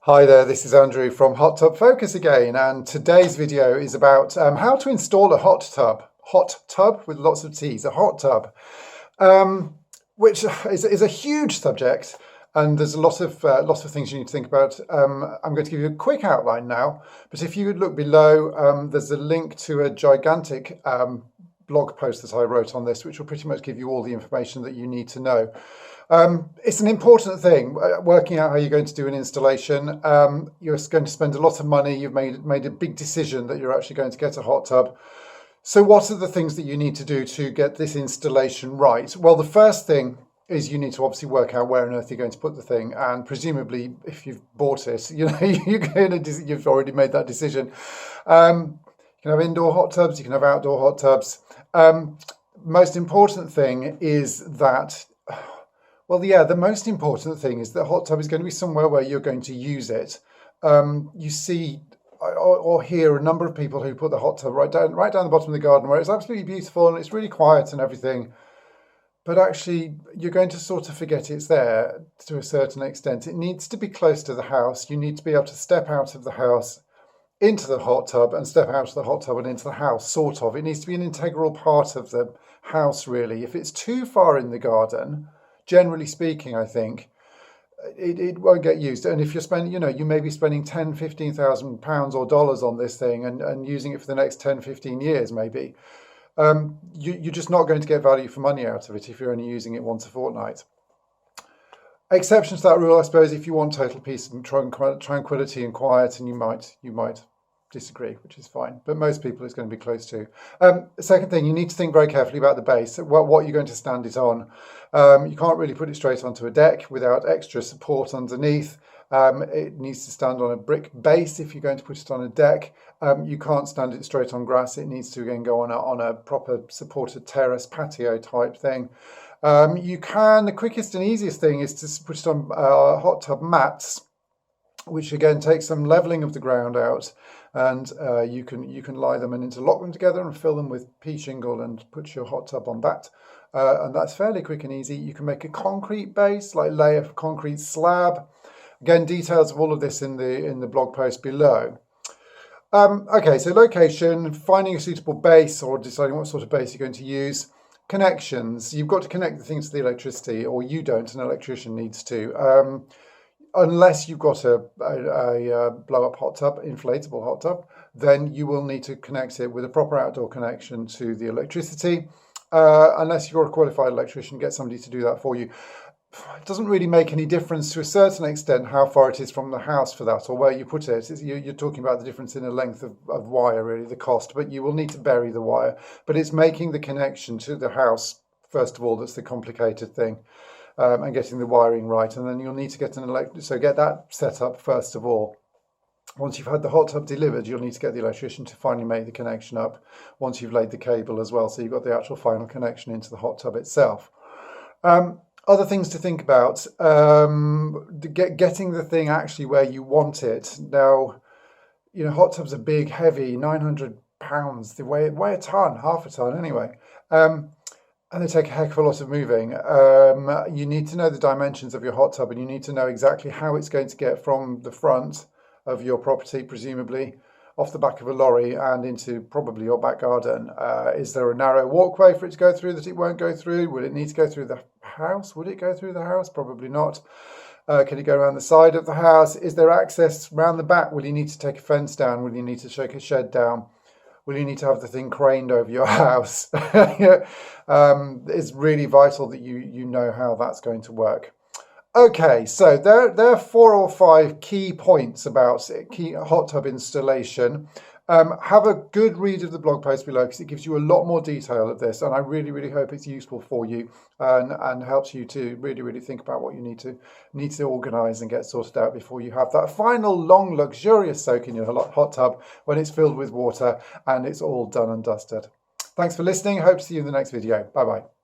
Hi there, this is Andrew from Hot Tub Focus again, and today's video is about how to install a hot tub with lots of T's, a hot tub, which is a huge subject, and there's a lot of things you need to think about. I'm going to give you a quick outline now, but if you would look below, there's a link to a gigantic blog post that I wrote on this, which will pretty much give you all the information that you need to know. It's an important thing, working out how you're going to do an installation. You're going to spend a lot of money. You've made a big decision that you're actually going to get a hot tub. So what are the things that you need to do to get this installation right? Well, the first thing is you need to obviously work out where on earth you're going to put the thing, and presumably if you've bought it, you've already made that decision. You can have indoor hot tubs, you can have outdoor hot tubs. Most important thing is that the most important thing is that hot tub is going to be somewhere where you're going to use it. You see or hear a number of people who put the hot tub right down the bottom of the garden where it's absolutely beautiful and it's really quiet and everything. But actually, you're going to sort of forget it's there to a certain extent. It needs to be close to the house. You need to be able to step out of the house into the hot tub and step out of the hot tub and into the house, sort of. It needs to be an integral part of the house, really. If it's too far in the garden, generally speaking, I think it won't get used. And if you're spending, you may be spending £10,000-15,000 or dollars on this thing and using it for the next 10-15 years, maybe. You're just not going to get value for money out of it if you're only using it once a fortnight. Exception to that rule, I suppose, if you want total peace and tranquility and quiet, and you might disagree, which is fine, but most people it's going to be close to. Second thing, you need to think very carefully about the base, what you're going to stand it on. You can't really put it straight onto a deck without extra support underneath. It needs to stand on a brick base if you're going to put it on a deck. You can't stand it straight on grass. It needs to again go on a proper supported terrace patio type thing. The quickest and easiest thing is to put it on hot tub mats, which again takes some leveling of the ground out, and you can lie them and interlock them together and fill them with pea shingle and put your hot tub on that. And that's fairly quick and easy. You can make a concrete base, like lay a concrete slab. Again, details of all of this in the blog post below. Okay, so location, finding a suitable base or deciding what sort of base you're going to use. Connections, you've got to connect the things to the electricity, or you don't, an electrician needs to. Unless you've got a blow-up hot tub, inflatable hot tub, then you will need to connect it with a proper outdoor connection to the electricity. Unless you're a qualified electrician, get somebody to do that for you. It doesn't really make any difference to a certain extent how far it is from the house for that, or where you put it. You're talking about the difference in the length of wire, really, the cost, but you will need to bury the wire. But it's making the connection to the house, first of all, that's the complicated thing. And getting the wiring right, and then you'll need to get get that set up first of all. Once you've had the hot tub delivered, you'll need to get the electrician to finally make the connection up once you've laid the cable as well, so you've got the actual final connection into the hot tub itself. Other things to think about, getting the thing actually where you want it. Now, hot tubs are big, heavy, 900 pounds, they weigh a ton, half a ton anyway. And they take a heck of a lot of moving. You need to know the dimensions of your hot tub, and you need to know exactly how it's going to get from the front of your property, presumably, off the back of a lorry and into probably your back garden. Is there a narrow walkway for it to go through that it won't go through? Will it need to go through the house? Would it go through the house? Probably not. Can it go around the side of the house? Is there access around the back? Will you need to take a fence down? Will you need to shake a shed down? Will you need to have the thing craned over your house? It's really vital that you know how that's going to work. Okay, so there are 4 or 5 key points about key hot tub installation. Have a good read of the blog post below, because it gives you a lot more detail of this, and I really, really hope it's useful for you and helps you to really, really think about what you need to organise and get sorted out before you have that final long, luxurious soak in your hot tub when it's filled with water and it's all done and dusted. Thanks for listening. Hope to see you in the next video. Bye-bye.